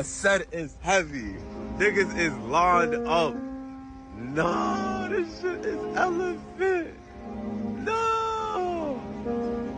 I said it's heavy. Niggas is lined up. No, this shit is elephant. No.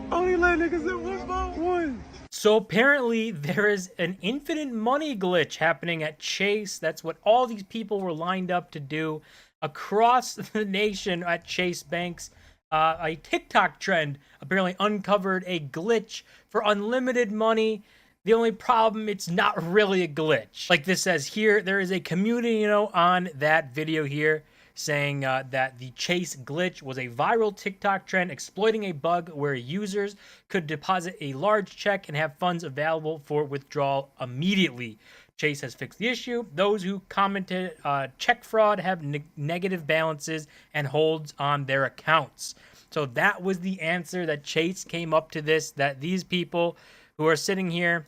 Only let niggas in one by one. So apparently there is an infinite money glitch happening at Chase. That's what all these people were lined up to do across the nation at Chase banks. A TikTok trend apparently uncovered a glitch for unlimited money. The only problem, it's not really a glitch. Like this says here, there is a community note on that video here saying that the Chase glitch was a viral TikTok trend exploiting a bug where users could deposit a large check and have funds available for withdrawal immediately. Chase has fixed the issue. Those who commented check fraud have negative balances and holds on their accounts. So that was the answer that Chase came up to this, that these people who are sitting here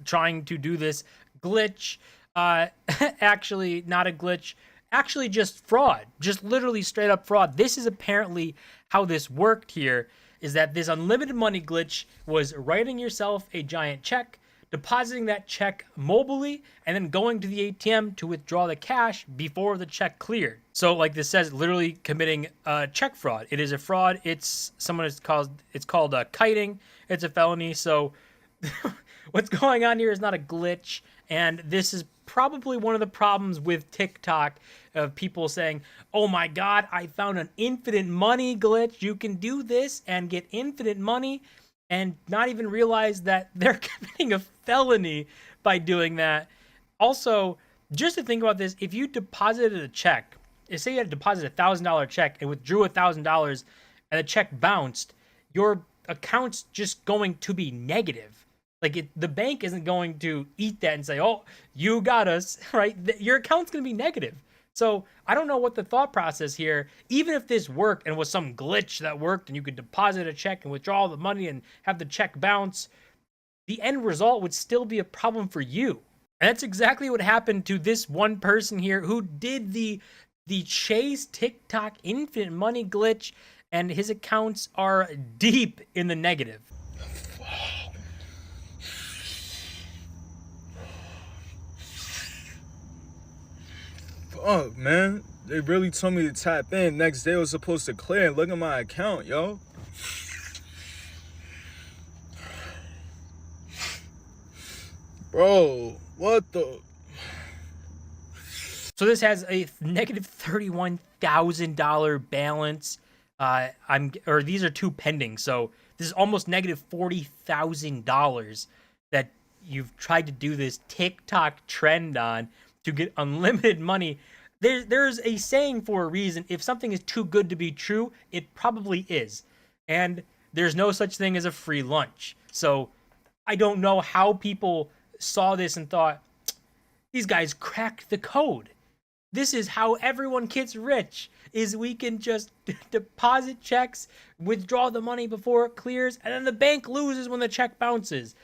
trying to do this glitch, actually not a glitch, actually just fraud, just literally straight up fraud. This is apparently how this worked here, is that this unlimited money glitch was writing yourself a giant check, depositing that check mobilely, and then going to the ATM to withdraw the cash before the check cleared. So like this says, literally committing check fraud. It is a fraud. It's called kiting. It's a felony. So what's going on here is not a glitch, and this is probably one of the problems with TikTok of people saying, oh my god, I found an infinite money glitch. You can do this and get infinite money, and not even realize that they're committing a felony by doing that. Also, just to think about this, if you deposited a check, say you had to deposit $1,000 check and withdrew $1,000 and the check bounced, your account's just going to be negative. Like the bank isn't going to eat that and say, oh, you got us, right? Your account's going to be negative. So I don't know what the thought process here, even if this worked and was some glitch that worked and you could deposit a check and withdraw all the money and have the check bounce, the end result would still be a problem for you. And that's exactly what happened to this one person here who did the Chase TikTok infinite money glitch, and his accounts are deep in the negative. Fuck, man. They really told me to tap in. Next day I was supposed to clear and look at my account, yo. Bro, what the? So this has a negative $31,000 balance. These are two pending. So this is almost negative $40,000 that you've tried to do this TikTok trend on to get unlimited money. There's a saying for a reason. If something is too good to be true, it probably is. And there's no such thing as a free lunch. So I don't know how people saw this and thought, these guys cracked the code. This is how everyone gets rich, is we can just deposit checks, withdraw the money before it clears, and then the bank loses when the check bounces.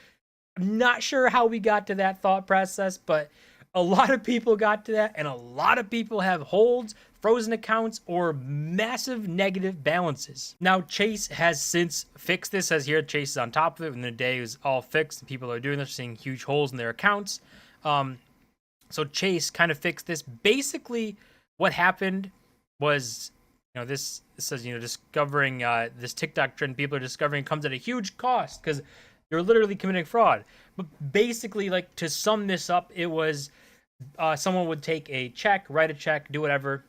I'm not sure how we got to that thought process, but a lot of people got to that, and a lot of people have holds, frozen accounts, or massive negative balances. Now, Chase has since fixed this. As here, Chase is on top of it. When the day is all fixed, and people are doing this, seeing huge holes in their accounts. So Chase kind of fixed this. Basically, what happened was, this says, discovering this TikTok trend people are discovering comes at a huge cost because you're literally committing fraud. But basically, like, to sum this up, it was someone would take a check, write a check, do whatever,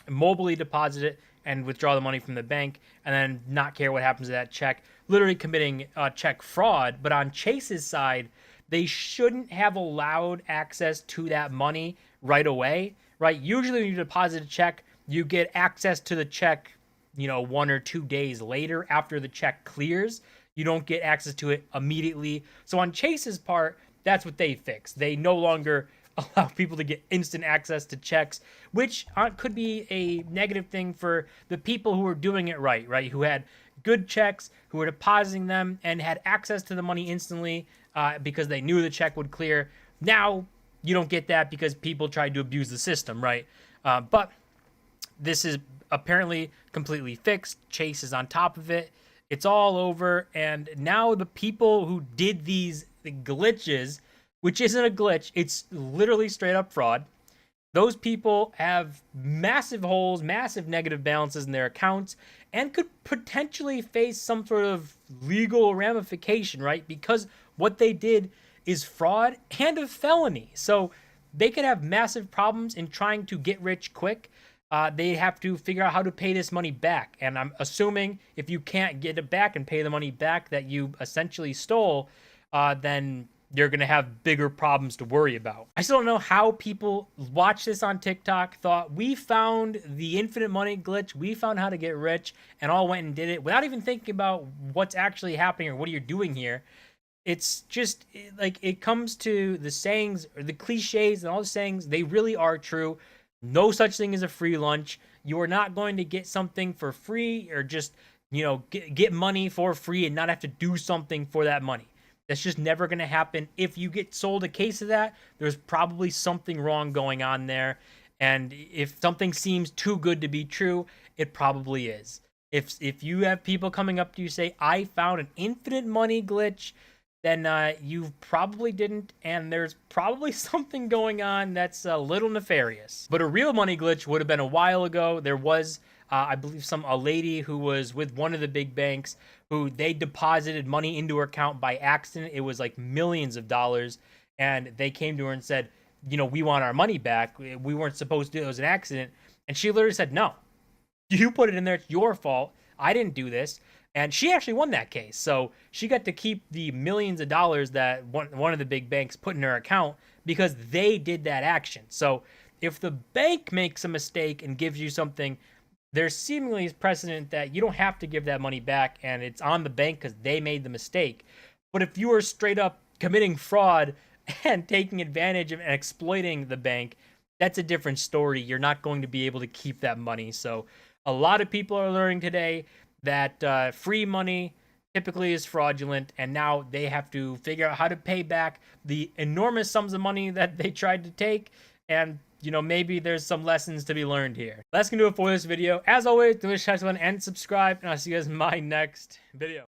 mobilely deposit it, and withdraw the money from the bank, and then not care what happens to that check, literally committing check fraud. But on Chase's side, they shouldn't have allowed access to that money right away, right? Usually when you deposit a check, you get access to the check, 1 or 2 days later after the check clears. You don't get access to it immediately. So on Chase's part, that's what they fixed. They no longer allow people to get instant access to checks, which could be a negative thing for the people who are doing it right? Who had good checks, who were depositing them and had access to the money instantly because they knew the check would clear. Now, you don't get that because people tried to abuse the system, right? But this is apparently completely fixed. Chase is on top of it. It's all over, and now the people who did the glitches which isn't a glitch. It's literally straight up fraud. Those people have massive holes, massive negative balances in their accounts, and could potentially face some sort of legal ramification, right? Because what they did is fraud and a felony. So they could have massive problems in trying to get rich quick. They have to figure out how to pay this money back. And I'm assuming if you can't get it back and pay the money back that you essentially stole, then you're going to have bigger problems to worry about. I still don't know how people watch this on TikTok, thought we found the infinite money glitch, we found how to get rich, and all went and did it without even thinking about what's actually happening or what you're doing here. It's just like it comes to the sayings or the cliches and all the sayings, they really are true. No such thing as a free lunch. You are not going to get something for free or just, get money for free and not have to do something for that money. That's just never going to happen. If you get sold a case of that, there's probably something wrong going on there. And if something seems too good to be true, it probably is. If you have people coming up to you say, I found an infinite money glitch, then you probably didn't, and there's probably something going on that's a little nefarious. But a real money glitch would have been a while ago. There was, I believe, a lady who was with one of the big banks who they deposited money into her account by accident. It was like millions of dollars, and they came to her and said, we want our money back. We weren't supposed to do it. It was an accident. And she literally said, no, you put it in there. It's your fault. I didn't do this. And she actually won that case. So she got to keep the millions of dollars that one of the big banks put in her account because they did that action. So if the bank makes a mistake and gives you something, there's seemingly precedent that you don't have to give that money back and it's on the bank because they made the mistake. But if you are straight up committing fraud and taking advantage of and exploiting the bank, that's a different story. You're not going to be able to keep that money. So a lot of people are learning today that free money typically is fraudulent, and now they have to figure out how to pay back the enormous sums of money that they tried to take, and maybe there's some lessons to be learned here. That's gonna do it for this video. As always, do wish to and subscribe, and I'll see you guys in my next video.